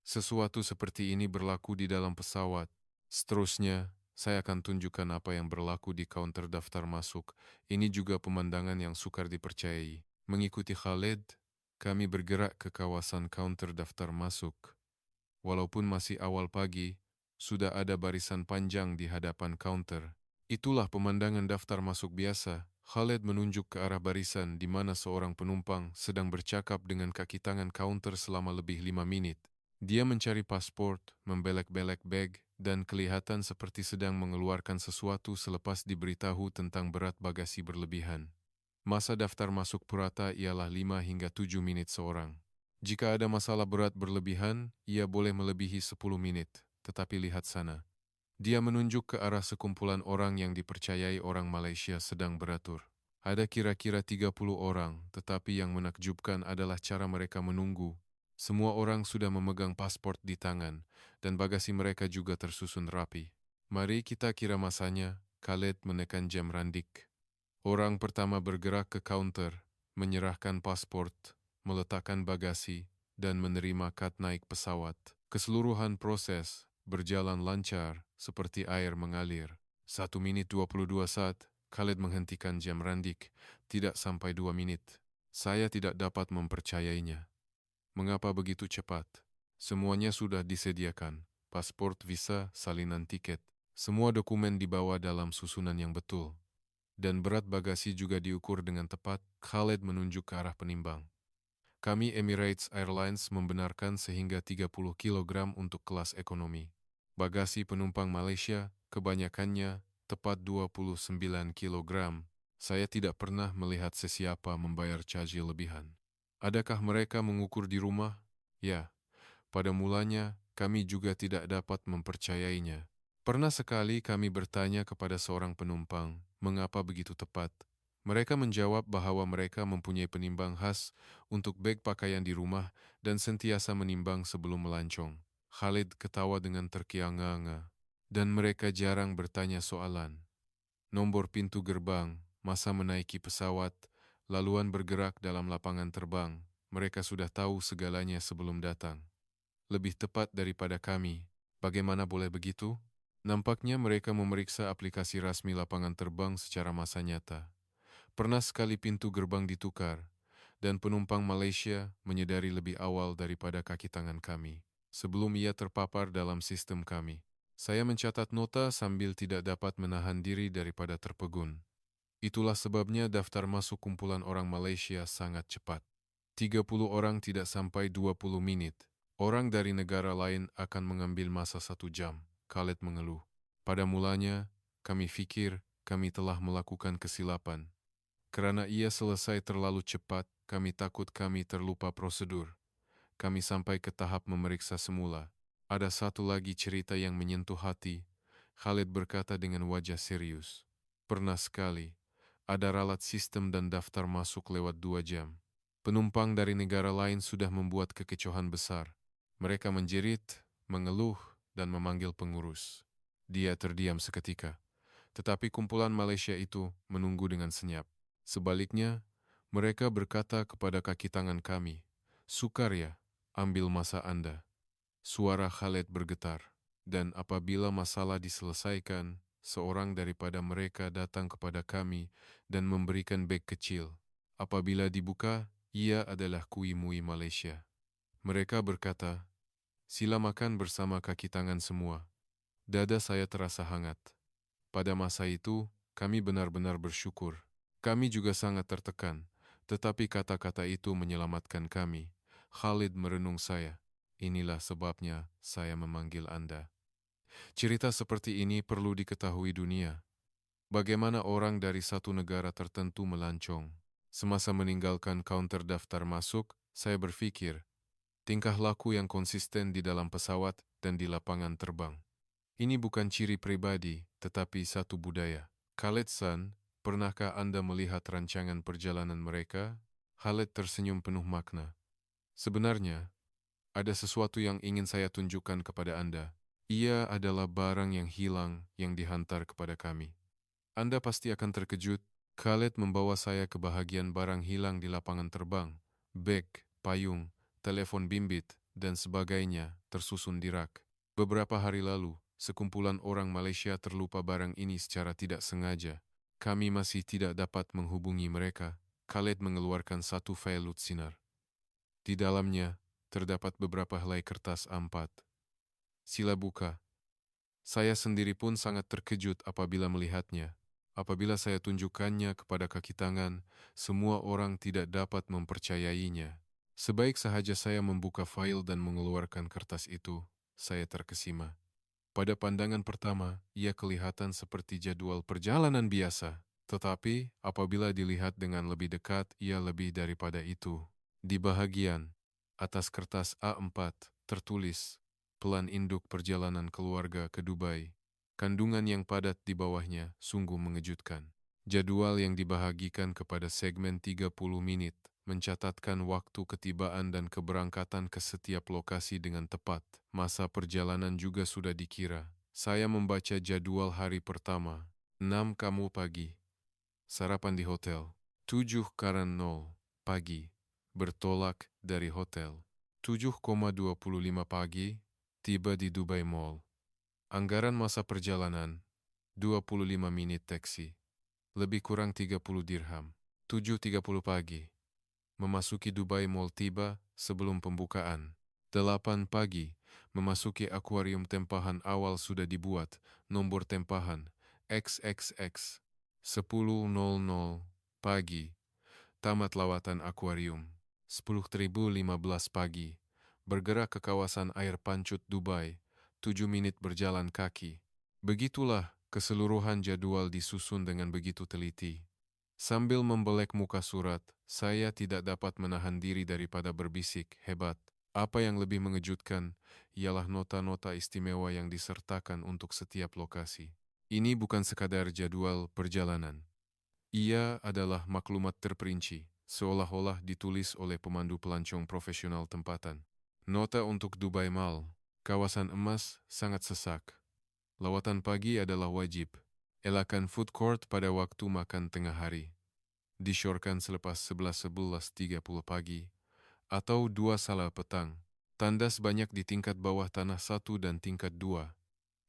Sesuatu seperti ini berlaku di dalam pesawat. Seterusnya, saya akan tunjukkan apa yang berlaku di kaunter daftar masuk. Ini juga pemandangan yang sukar dipercayai. Mengikuti Khaled, kami bergerak ke kawasan kaunter daftar masuk. Walaupun masih awal pagi, sudah ada barisan panjang di hadapan kaunter. Itulah pemandangan daftar masuk biasa. Khaled menunjuk ke arah barisan di mana seorang penumpang sedang bercakap dengan kaki tangan kaunter selama lebih 5 menit. Dia mencari paspor, membelek-belek bag, dan kelihatan seperti sedang mengeluarkan sesuatu selepas diberitahu tentang berat bagasi berlebihan. Masa daftar masuk purata ialah 5 hingga 7 menit seorang. Jika ada masalah berat berlebihan, ia boleh melebihi 10 menit. Tetapi lihat sana. Dia menunjuk ke arah sekumpulan orang yang dipercayai orang Malaysia sedang beratur. Ada kira-kira 30 orang, tetapi yang menakjubkan adalah cara mereka menunggu. Semua orang sudah memegang paspor di tangan, dan bagasi mereka juga tersusun rapi. Mari kita kira masanya. Khaled menekan jam randik. Orang pertama bergerak ke kaunter, menyerahkan paspor, meletakkan bagasi, dan menerima kad naik pesawat. Keseluruhan proses berjalan lancar seperti air mengalir. 1 menit 22 saat, Khaled menghentikan jam randik. Tidak sampai 2 menit. Saya tidak dapat mempercayainya. Mengapa begitu cepat? Semuanya sudah disediakan. Paspor, visa, salinan tiket. Semua dokumen dibawa dalam susunan yang betul. Dan berat bagasi juga diukur dengan tepat. Khaled menunjuk ke arah penimbang. Kami Emirates Airlines membenarkan sehingga 30 kg untuk kelas ekonomi. Bagasi penumpang Malaysia, kebanyakannya tepat 29 kg. Saya tidak pernah melihat sesiapa membayar caji lebihan. Adakah mereka mengukur di rumah? Ya, pada mulanya kami juga tidak dapat mempercayainya. Pernah sekali kami bertanya kepada seorang penumpang, mengapa begitu tepat? Mereka menjawab bahwa mereka mempunyai penimbang khas untuk beg pakaian di rumah dan sentiasa menimbang sebelum melancong. Khalid ketawa dengan terkiang-nganga. Dan mereka jarang bertanya soalan. Nomor pintu gerbang, masa menaiki pesawat, laluan bergerak dalam lapangan terbang. Mereka sudah tahu segalanya sebelum datang. Lebih tepat daripada kami. Bagaimana boleh begitu? Nampaknya mereka memeriksa aplikasi resmi lapangan terbang secara masa nyata. Pernah sekali pintu gerbang ditukar, dan penumpang Malaysia menyadari lebih awal daripada kaki tangan kami, sebelum ia terpapar dalam sistem kami. Saya mencatat nota sambil tidak dapat menahan diri daripada terpegun. Itulah sebabnya daftar masuk kumpulan orang Malaysia sangat cepat. 30 orang tidak sampai 20 menit. Orang dari negara lain akan mengambil masa 1 jam. Khaled mengeluh. Pada mulanya, kami pikir kami telah melakukan kesilapan. Karena ia selesai terlalu cepat, kami takut kami terlupa prosedur. Kami sampai ke tahap memeriksa semula. Ada satu lagi cerita yang menyentuh hati. Khaled berkata dengan wajah serius. Pernah sekali, ada ralat sistem dan daftar masuk lewat 2 jam. Penumpang dari negara lain sudah membuat kekecohan besar. Mereka menjerit, mengeluh, dan memanggil pengurus. Dia terdiam seketika. Tetapi kumpulan Malaysia itu menunggu dengan senyap. Sebaliknya, mereka berkata kepada kaki tangan kami, "Sukar ya, ambil masa Anda." Suara Khaled bergetar, dan apabila masalah diselesaikan, seorang daripada mereka datang kepada kami dan memberikan beg kecil. Apabila dibuka, ia adalah kui mui Malaysia. Mereka berkata, "Sila makan bersama kaki tangan semua." Dada saya terasa hangat. Pada masa itu, kami benar-benar bersyukur. Kami juga sangat tertekan, tetapi kata-kata itu menyelamatkan kami. Khalid merenung saya. Inilah sebabnya saya memanggil Anda. Cerita seperti ini perlu diketahui dunia. Bagaimana orang dari satu negara tertentu melancong. Semasa meninggalkan kaunter daftar masuk, saya berpikir, tingkah laku yang konsisten di dalam pesawat dan di lapangan terbang. Ini bukan ciri pribadi, tetapi satu budaya. Khaled-san, pernahkah Anda melihat rancangan perjalanan mereka? Khaled tersenyum penuh makna. Sebenarnya, ada sesuatu yang ingin saya tunjukkan kepada Anda. Ia adalah barang yang hilang yang dihantar kepada kami. Anda pasti akan terkejut. Khaled membawa saya ke bahagian barang hilang di lapangan terbang. Beg, payung, telepon bimbit, dan sebagainya tersusun di rak. Beberapa hari lalu, sekumpulan orang Malaysia terlupa barang ini secara tidak sengaja. Kami masih tidak dapat menghubungi mereka. Khaled mengeluarkan satu file lutsinar. Di dalamnya, terdapat beberapa helai kertas A4. Sila buka. Saya sendiri pun sangat terkejut apabila melihatnya. Apabila saya tunjukkannya kepada kaki tangan, semua orang tidak dapat mempercayainya. Sebaik sahaja saya membuka file dan mengeluarkan kertas itu, saya terkesima. Pada pandangan pertama, ia kelihatan seperti jadwal perjalanan biasa. Tetapi, apabila dilihat dengan lebih dekat, ia lebih daripada itu. Di bahagian atas kertas A4 tertulis, "Plan induk perjalanan keluarga ke Dubai." Kandungan yang padat di bawahnya sungguh mengejutkan. Jadwal yang dibahagikan kepada segmen 30 menit, mencatatkan waktu ketibaan dan keberangkatan ke setiap lokasi dengan tepat. Masa perjalanan juga sudah dikira. Saya membaca jadwal hari pertama, 6 kamu pagi. Sarapan di hotel, 7:00 pagi. Bertolak dari hotel. 7:25 pagi, tiba di Dubai Mall. Anggaran masa perjalanan, 25 menit taksi. Lebih kurang 30 dirham. 7:30 pagi. Memasuki Dubai Mall tiba sebelum pembukaan. 8 pagi. Memasuki akuarium tempahan awal sudah dibuat. Nomor tempahan XXX. 10:00 pagi. Tamat lawatan akuarium. 10.015 pagi. Bergerak ke kawasan air pancut Dubai. 7 menit berjalan kaki. Begitulah keseluruhan jadwal disusun dengan begitu teliti. Sambil membelek muka surat, saya tidak dapat menahan diri daripada berbisik, hebat. Apa yang lebih mengejutkan ialah nota-nota istimewa yang disertakan untuk setiap lokasi. Ini bukan sekadar jadwal perjalanan. Ia adalah maklumat terperinci, seolah-olah ditulis oleh pemandu pelancong profesional tempatan. Nota untuk Dubai Mall. Kawasan emas sangat sesak. Lawatan pagi adalah wajib. Elakkan food court pada waktu makan tengah hari. Disyorkan selepas 11:30 pagi atau 2 petang. Tandas banyak di tingkat bawah tanah 1 dan tingkat 2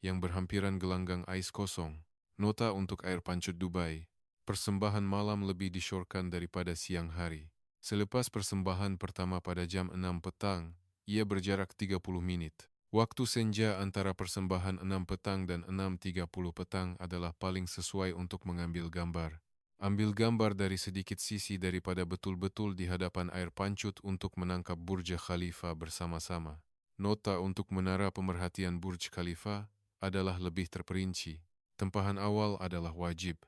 yang berhampiran gelanggang ais kosong. Nota untuk air pancut Dubai. Persembahan malam lebih disyorkan daripada siang hari. Selepas persembahan pertama pada jam 6 petang, ia berjarak 30 menit. Waktu senja antara persembahan 6 petang dan 6:30 petang adalah paling sesuai untuk mengambil gambar. Ambil gambar dari sedikit sisi daripada betul-betul di hadapan air pancut untuk menangkap Burj Khalifa bersama-sama. Nota untuk menara pemerhatian Burj Khalifa. adalah lebih terperinci. Tempahan awal adalah wajib.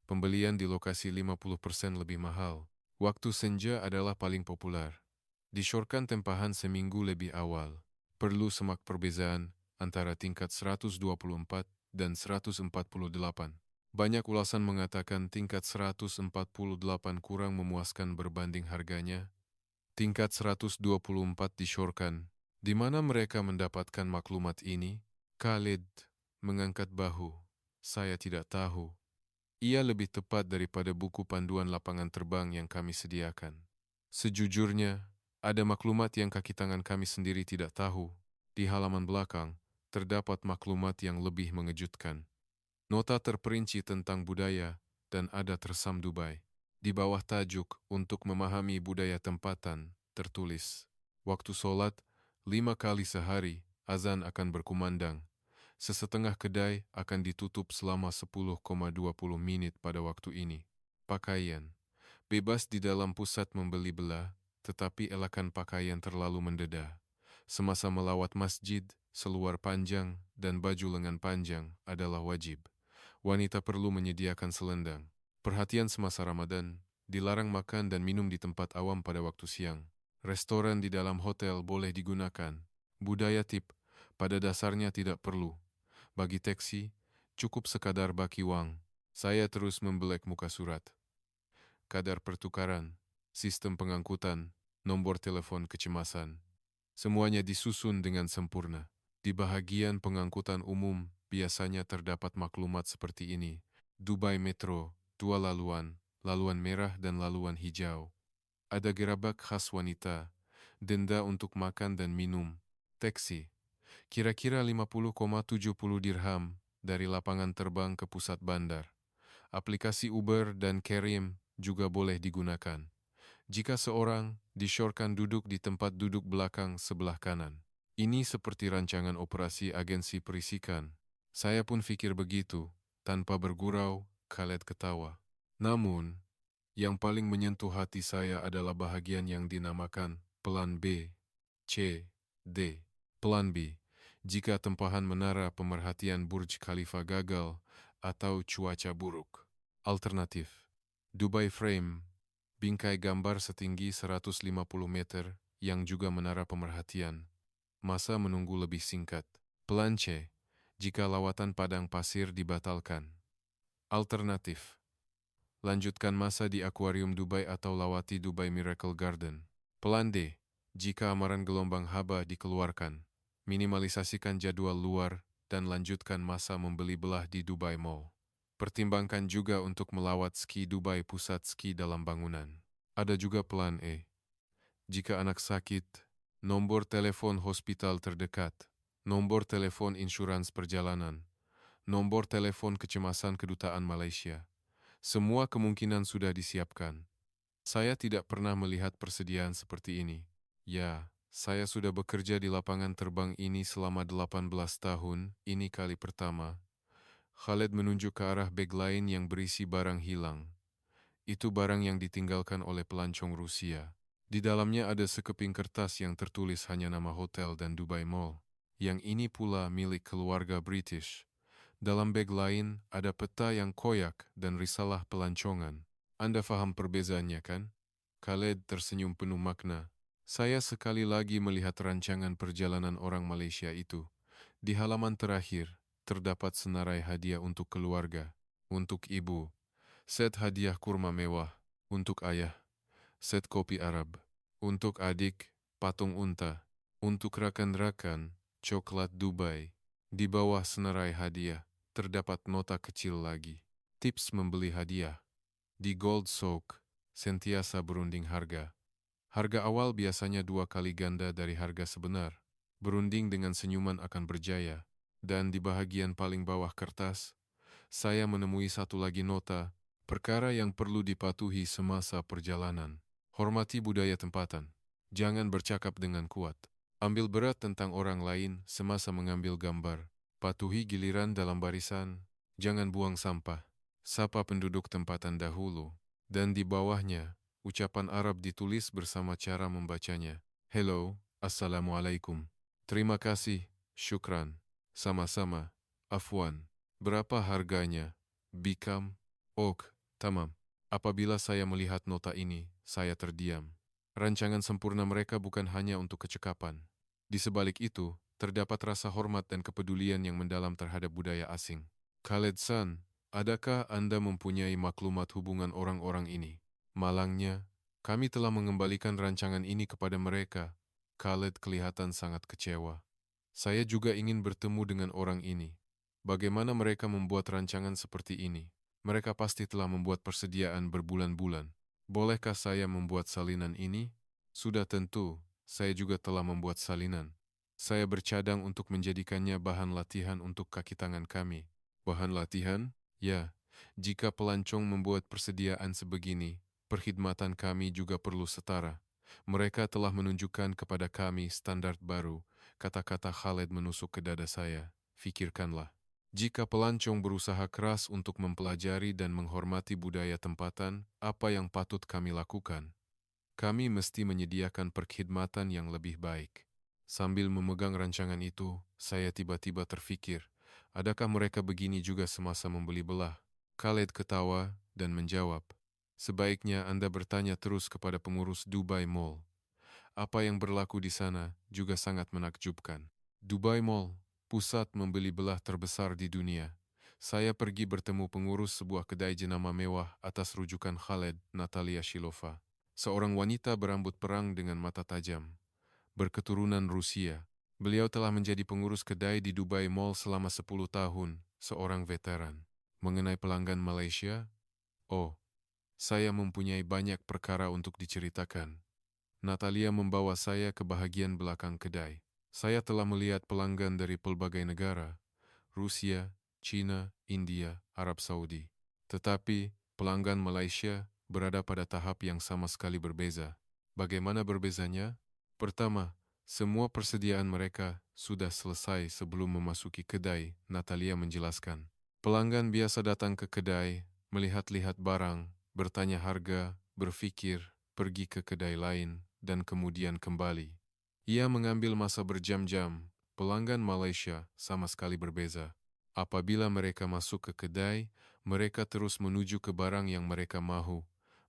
Pembelian di lokasi 50% lebih mahal. Waktu senja adalah paling populer. Disyorkan tempahan seminggu lebih awal. Perlu semak perbezaan antara tingkat 124 dan 148. Banyak ulasan mengatakan tingkat 148 kurang memuaskan berbanding harganya. Tingkat 124 disyorkan. Di mana mereka mendapatkan maklumat ini? Khalid mengangkat bahu. Saya tidak tahu. Ia lebih tepat daripada buku panduan lapangan terbang yang kami sediakan. Sejujurnya, ada maklumat yang kaki tangan kami sendiri tidak tahu. Di halaman belakang, terdapat maklumat yang lebih mengejutkan. Nota terperinci tentang budaya dan adat Resam Dubai. Di bawah tajuk, untuk memahami budaya tempatan, tertulis, waktu solat, 5 kali sehari, azan akan berkumandang. Sesetengah kedai akan ditutup selama 10,20 menit pada waktu ini. Pakaian. Bebas di dalam pusat membeli belah, tetapi elakkan pakaian terlalu mendedah. Semasa melawat masjid, seluar panjang dan baju lengan panjang adalah wajib. Wanita perlu menyediakan selendang. Perhatian semasa Ramadan, dilarang makan dan minum di tempat awam pada waktu siang. Restoran di dalam hotel boleh digunakan. Budaya tip, pada dasarnya tidak perlu. Bagi teksi, cukup sekadar baki wang. Saya terus membelek muka surat. Kadar pertukaran, sistem pengangkutan, nomor telepon kecemasan. Semuanya disusun dengan sempurna. Di bahagian pengangkutan umum, biasanya terdapat maklumat seperti ini. Dubai Metro, 2 laluan, laluan merah dan laluan hijau. Ada gerabak khas wanita, denda untuk makan dan minum. Teksi, kira-kira 50,70 dirham dari lapangan terbang ke pusat bandar. Aplikasi Uber dan Careem juga boleh digunakan. Jika seorang disyorkan duduk di tempat duduk belakang sebelah kanan. Ini seperti rancangan operasi agensi perisikan. Saya pun pikir begitu, tanpa bergurau, Khaled ketawa. Namun, yang paling menyentuh hati saya adalah bahagian yang dinamakan Plan B, C, D. Plan B, jika tempahan menara pemerhatian Burj Khalifa gagal atau cuaca buruk. Alternatif, Dubai Frame, bingkai gambar setinggi 150 meter yang juga menara pemerhatian. Masa menunggu lebih singkat. Plan C, jika lawatan padang pasir dibatalkan. Alternatif, lanjutkan masa di akuarium Dubai atau lawati Dubai Miracle Garden. Plan D, jika amaran gelombang haba dikeluarkan. Minimalisasikan jadwal luar dan lanjutkan masa membeli belah di Dubai Mall. Pertimbangkan juga untuk melawat ski Dubai pusat ski dalam bangunan. Ada juga plan E. Jika anak sakit, nomor telepon hospital terdekat, nomor telepon insurans perjalanan, nomor telepon kecemasan kedutaan Malaysia. Semua kemungkinan sudah disiapkan. Saya tidak pernah melihat persediaan seperti ini. Ya, saya sudah bekerja di lapangan terbang ini selama 18 tahun, ini kali pertama. Khaled menunjuk ke arah beg lain yang berisi barang hilang. Itu barang yang ditinggalkan oleh pelancong Rusia. Di dalamnya ada sekeping kertas yang tertulis hanya nama hotel dan Dubai Mall. Yang ini pula milik keluarga British. Dalam beg lain ada peta yang koyak dan risalah pelancongan. Anda faham perbezaannya kan? Khaled tersenyum penuh makna. Saya sekali lagi melihat rancangan perjalanan orang Malaysia itu. Di halaman terakhir, terdapat senarai hadiah untuk keluarga. Untuk ibu, set hadiah kurma mewah. Untuk ayah, set kopi Arab. Untuk adik, patung unta. Untuk rakan-rakan, coklat Dubai. Di bawah senarai hadiah, terdapat nota kecil lagi. Tips membeli hadiah. Di Gold Souk, sentiasa berunding harga. Harga awal biasanya 2 kali ganda dari harga sebenar. Berunding dengan senyuman akan berjaya. Dan di bahagian paling bawah kertas, saya menemui satu lagi nota, perkara yang perlu dipatuhi semasa perjalanan. Hormati budaya tempatan. Jangan bercakap dengan kuat. Ambil berat tentang orang lain semasa mengambil gambar. Patuhi giliran dalam barisan. Jangan buang sampah. Sapa penduduk tempatan dahulu. Dan di bawahnya, ucapan Arab ditulis bersama cara membacanya. Hello, Assalamualaikum. Terima kasih, syukran. Sama-sama. Afwan. Berapa harganya? Bikam? Ok, tamam. Apabila saya melihat nota ini, saya terdiam. Rancangan sempurna mereka bukan hanya untuk kecekapan. Di sebalik itu, terdapat rasa hormat dan kepedulian yang mendalam terhadap budaya asing. Khaled-san, adakah Anda mempunyai maklumat hubungan orang-orang ini? Malangnya, kami telah mengembalikan rancangan ini kepada mereka. Khaled kelihatan sangat kecewa. Saya juga ingin bertemu dengan orang ini. Bagaimana mereka membuat rancangan seperti ini? Mereka pasti telah membuat persediaan berbulan-bulan. Bolehkah saya membuat salinan ini? Sudah tentu, saya juga telah membuat salinan. Saya bercadang untuk menjadikannya bahan latihan untuk kaki tangan kami. Bahan latihan? Ya, jika pelancong membuat persediaan sebegini, perkhidmatan kami juga perlu setara. Mereka telah menunjukkan kepada kami standar baru. Kata-kata Khaled menusuk ke dada saya. Fikirkanlah. Jika pelancong berusaha keras untuk mempelajari dan menghormati budaya tempatan, apa yang patut kami lakukan? Kami mesti menyediakan perkhidmatan yang lebih baik. Sambil memegang rancangan itu, saya tiba-tiba terfikir, adakah mereka begini juga semasa membeli belah? Khaled ketawa dan menjawab, sebaiknya Anda bertanya terus kepada pengurus Dubai Mall. Apa yang berlaku di sana juga sangat menakjubkan. Dubai Mall, pusat membeli belah terbesar di dunia. Saya pergi bertemu pengurus sebuah kedai jenama mewah atas rujukan Khaled, Natalia Shilova. Seorang wanita berambut perang dengan mata tajam. Berketurunan Rusia. Beliau telah menjadi pengurus kedai di Dubai Mall selama 10 tahun, seorang veteran. Mengenai pelanggan Malaysia, oh, saya mempunyai banyak perkara untuk diceritakan. Natalia membawa saya ke bahagian belakang kedai. Saya telah melihat pelanggan dari pelbagai negara, Rusia, China, India, Arab Saudi. Tetapi, pelanggan Malaysia berada pada tahap yang sama sekali berbeza. Bagaimana berbezanya? Pertama, semua persediaan mereka sudah selesai sebelum memasuki kedai, Natalia menjelaskan. Pelanggan biasa datang ke kedai, melihat-lihat barang, bertanya harga, berfikir, pergi ke kedai lain, dan kemudian kembali. Ia mengambil masa berjam-jam. Pelanggan Malaysia sama sekali berbeza. Apabila mereka masuk ke kedai, mereka terus menuju ke barang yang mereka mahu.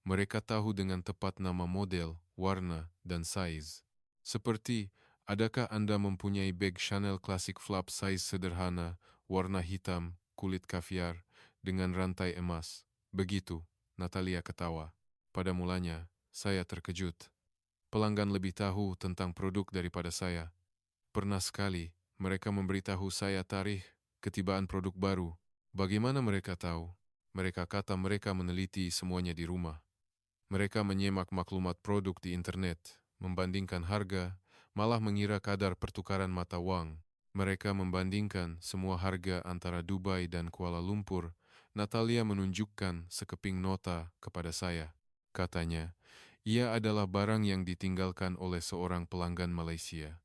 Mereka tahu dengan tepat nama model, warna, dan size. Seperti, adakah Anda mempunyai bag Chanel Classic Flap size sederhana, warna hitam, kulit kaviar, dengan rantai emas? Begitu, Natalia ketawa. Pada mulanya, saya terkejut. Pelanggan lebih tahu tentang produk daripada saya. Pernah sekali, mereka memberitahu saya tarikh ketibaan produk baru. Bagaimana mereka tahu? Mereka kata mereka meneliti semuanya di rumah. Mereka menyemak maklumat produk di internet, membandingkan harga, malah mengira kadar pertukaran mata wang. Mereka membandingkan semua harga antara Dubai dan Kuala Lumpur. Natalia menunjukkan sekeping nota kepada saya. Katanya, ia adalah barang yang ditinggalkan oleh seorang pelanggan Malaysia.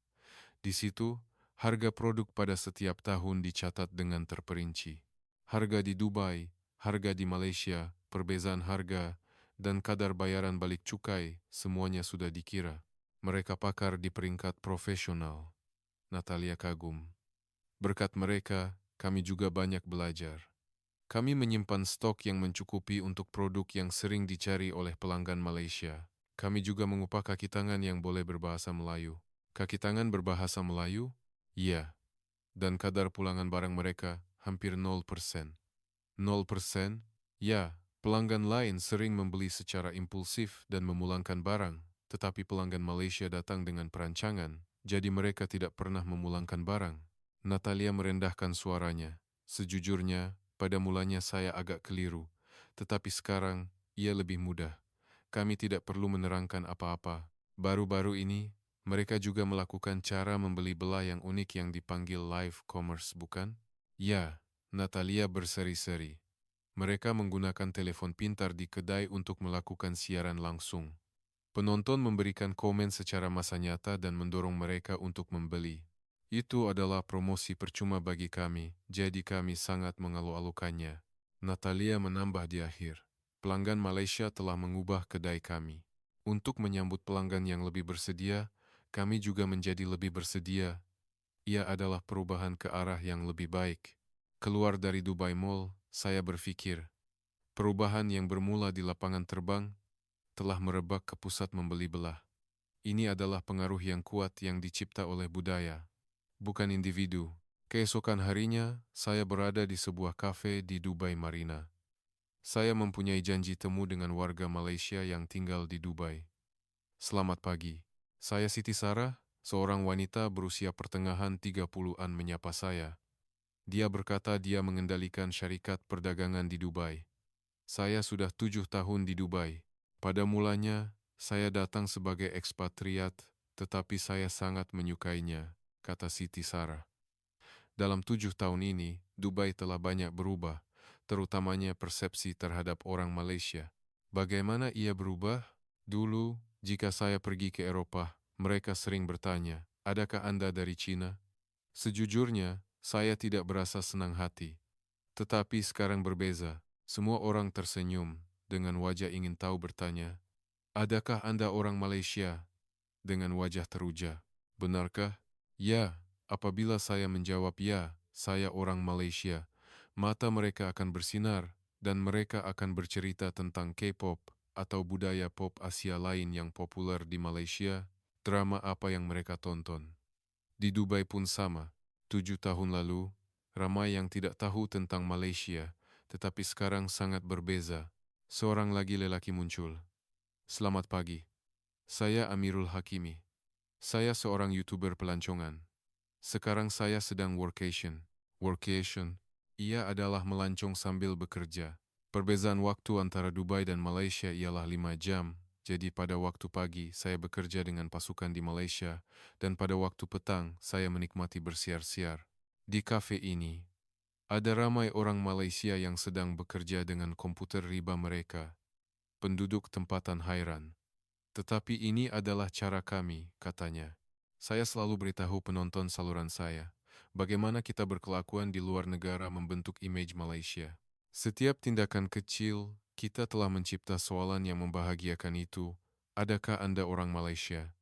Di situ, harga produk pada setiap tahun dicatat dengan terperinci. Harga di Dubai, harga di Malaysia, perbezaan harga, dan kadar bayaran balik cukai, semuanya sudah dikira. Mereka pakar di peringkat profesional. Natalia kagum. Berkat mereka, kami juga banyak belajar. Kami menyimpan stok yang mencukupi untuk produk yang sering dicari oleh pelanggan Malaysia. Kami juga mengupah kaki tangan yang boleh berbahasa Melayu. Kaki tangan berbahasa Melayu? Iya. Dan kadar pulangan barang mereka hampir 0%. 0%? Ya, pelanggan lain sering membeli secara impulsif dan memulangkan barang, tetapi pelanggan Malaysia datang dengan perancangan, jadi mereka tidak pernah memulangkan barang. Natalia merendahkan suaranya. Sejujurnya, pada mulanya saya agak keliru, tetapi sekarang ia lebih mudah. Kami tidak perlu menerangkan apa-apa. Baru-baru ini, mereka juga melakukan cara membeli belah yang unik yang dipanggil live commerce, bukan? Ya, Natalia berseri-seri. Mereka menggunakan telepon pintar di kedai untuk melakukan siaran langsung. Penonton memberikan komen secara masa nyata dan mendorong mereka untuk membeli. Itu adalah promosi percuma bagi kami, jadi kami sangat mengalu-alukannya. Natalia menambah di akhir. Pelanggan Malaysia telah mengubah kedai kami. Untuk menyambut pelanggan yang lebih bersedia, kami juga menjadi lebih bersedia. Ia adalah perubahan ke arah yang lebih baik. Keluar dari Dubai Mall, saya berpikir, perubahan yang bermula di lapangan terbang telah merebak ke pusat membeli belah. Ini adalah pengaruh yang kuat yang dicipta oleh budaya, bukan individu. Keesokan harinya, saya berada di sebuah kafe di Dubai Marina. Saya mempunyai janji temu dengan warga Malaysia yang tinggal di Dubai. Selamat pagi. Saya Siti Sarah, seorang wanita berusia pertengahan 30-an menyapa saya. Dia berkata dia mengendalikan syarikat perdagangan di Dubai. Saya sudah 7 tahun di Dubai. Pada mulanya, saya datang sebagai ekspatriat, tetapi saya sangat menyukainya, kata Siti Sarah. Dalam 7 tahun ini, Dubai telah banyak berubah, terutamanya persepsi terhadap orang Malaysia. Bagaimana ia berubah? Dulu, jika saya pergi ke Eropah, mereka sering bertanya, adakah Anda dari Cina? Sejujurnya, saya tidak berasa senang hati. Tetapi sekarang berbeza. Semua orang tersenyum, dengan wajah ingin tahu bertanya, adakah Anda orang Malaysia? Dengan wajah teruja. Benarkah? Ya, apabila saya menjawab ya, saya orang Malaysia. Mata mereka akan bersinar, dan mereka akan bercerita tentang K-pop atau budaya pop Asia lain yang populer di Malaysia, drama apa yang mereka tonton. Di Dubai pun sama. 7 tahun lalu, ramai yang tidak tahu tentang Malaysia, tetapi sekarang sangat berbeza. Seorang lagi lelaki muncul. Selamat pagi. Saya Amirul Hakimi. Saya seorang YouTuber pelancongan. Sekarang saya sedang workation. Workation, ia adalah melancong sambil bekerja. Perbezaan waktu antara Dubai dan Malaysia ialah 5 jam. Jadi pada waktu pagi saya bekerja dengan pasukan di Malaysia dan pada waktu petang saya menikmati bersiar-siar. Di kafe ini, ada ramai orang Malaysia yang sedang bekerja dengan komputer riba mereka. Penduduk tempatan hairan. Tetapi ini adalah cara kami, katanya. Saya selalu beritahu penonton saluran saya, bagaimana kita berkelakuan di luar negara membentuk image Malaysia. Setiap tindakan kecil, kita telah mencipta soalan yang membahagiakan itu, adakah Anda orang Malaysia?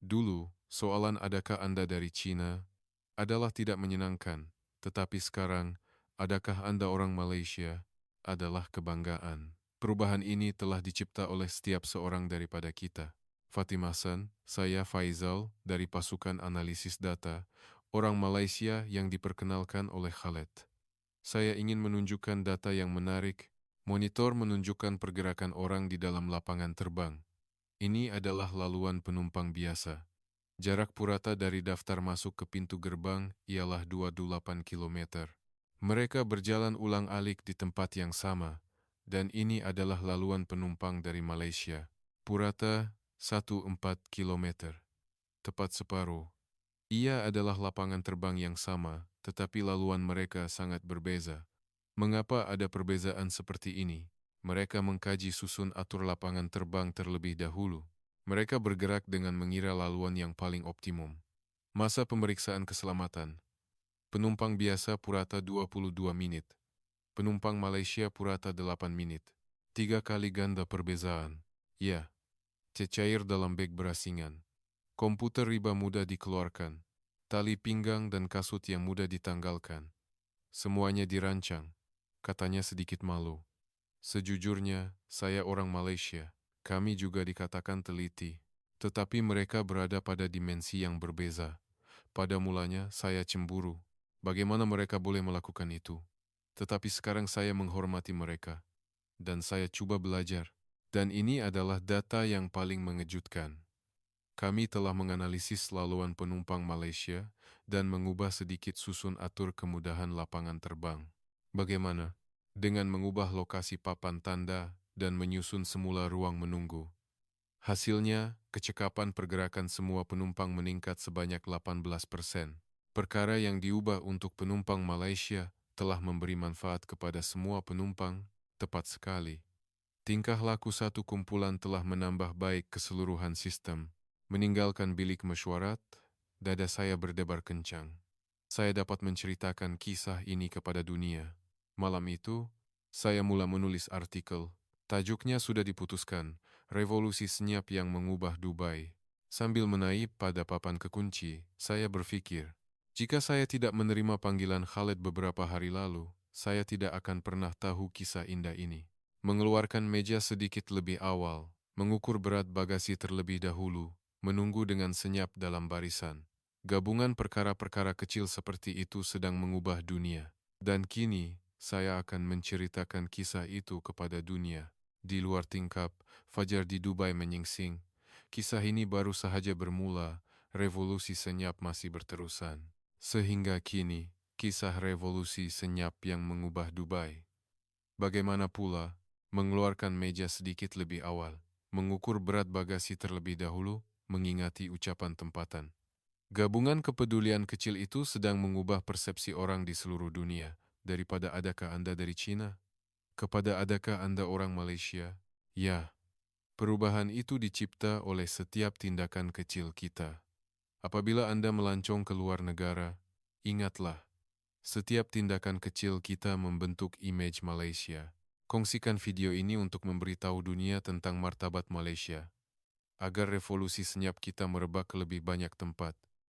Dulu, soalan adakah Anda dari Cina adalah tidak menyenangkan, tetapi sekarang, adakah Anda orang Malaysia adalah kebanggaan. Perubahan ini telah dicipta oleh setiap seorang daripada kita. Fatimah San, saya Faizal dari pasukan analisis data, orang Malaysia yang diperkenalkan oleh Khaled. Saya ingin menunjukkan data yang menarik. Monitor menunjukkan pergerakan orang di dalam lapangan terbang. Ini adalah laluan penumpang biasa. Jarak purata dari daftar masuk ke pintu gerbang ialah 28 km. Mereka berjalan ulang-alik di tempat yang sama, dan ini adalah laluan penumpang dari Malaysia. Purata 14 km. Tepat separuh. Ia adalah lapangan terbang yang sama, tetapi laluan mereka sangat berbeza. Mengapa ada perbezaan seperti ini? Mereka mengkaji susun atur lapangan terbang terlebih dahulu. Mereka bergerak dengan mengira laluan yang paling optimum. Masa pemeriksaan keselamatan. Penumpang biasa purata 22 menit. Penumpang Malaysia purata 8 menit. 3 kali ganda perbezaan. Ya, cecair dalam beg berasingan. Komputer riba mudah dikeluarkan. Tali pinggang dan kasut yang mudah ditanggalkan. Semuanya dirancang. Katanya sedikit malu. Sejujurnya, saya orang Malaysia. Kami juga dikatakan teliti. Tetapi mereka berada pada dimensi yang berbeza. Pada mulanya, saya cemburu. Bagaimana mereka boleh melakukan itu? Tetapi sekarang saya menghormati mereka. Dan saya coba belajar. Dan ini adalah data yang paling mengejutkan. Kami telah menganalisis laluan penumpang Malaysia dan mengubah sedikit susun atur kemudahan lapangan terbang. Bagaimana? Dengan mengubah lokasi papan tanda dan menyusun semula ruang menunggu. Hasilnya, kecekapan pergerakan semua penumpang meningkat sebanyak 18%. Perkara yang diubah untuk penumpang Malaysia telah memberi manfaat kepada semua penumpang, tepat sekali. Tingkah laku satu kumpulan telah menambah baik keseluruhan sistem. Meninggalkan bilik mesyuarat, dada saya berdebar kencang. Saya dapat menceritakan kisah ini kepada dunia. Malam itu, saya mula menulis artikel. Tajuknya sudah diputuskan, Revolusi Senyap yang Mengubah Dubai. Sambil menaip pada papan kekunci, saya berpikir, Jika saya tidak menerima panggilan Khaled beberapa hari lalu, saya tidak akan pernah tahu kisah indah ini. Mengeluarkan meja sedikit lebih awal, mengukur berat bagasi terlebih dahulu, menunggu dengan senyap dalam barisan. Gabungan perkara-perkara kecil seperti itu sedang mengubah dunia. Dan kini, saya akan menceritakan kisah itu kepada dunia. Di luar tingkap, fajar di Dubai menyingsing. Kisah ini baru sahaja bermula, revolusi senyap masih berterusan. Sehingga kini, kisah revolusi senyap yang mengubah Dubai. Bagaimana pula, mengeluarkan meja sedikit lebih awal, mengukur berat bagasi terlebih dahulu, mengingati ucapan tempatan. Gabungan kepedulian kecil itu sedang mengubah persepsi orang di seluruh dunia, daripada adakah Anda dari Cina, kepada adakah Anda orang Malaysia. Ya, perubahan itu dicipta oleh setiap tindakan kecil kita. Apabila Anda melancong ke luar negara, ingatlah, setiap tindakan kecil kita membentuk image Malaysia. Kongsikan video ini untuk memberitahu dunia tentang martabat Malaysia, agar revolusi senyap kita merebak ke lebih banyak tempat.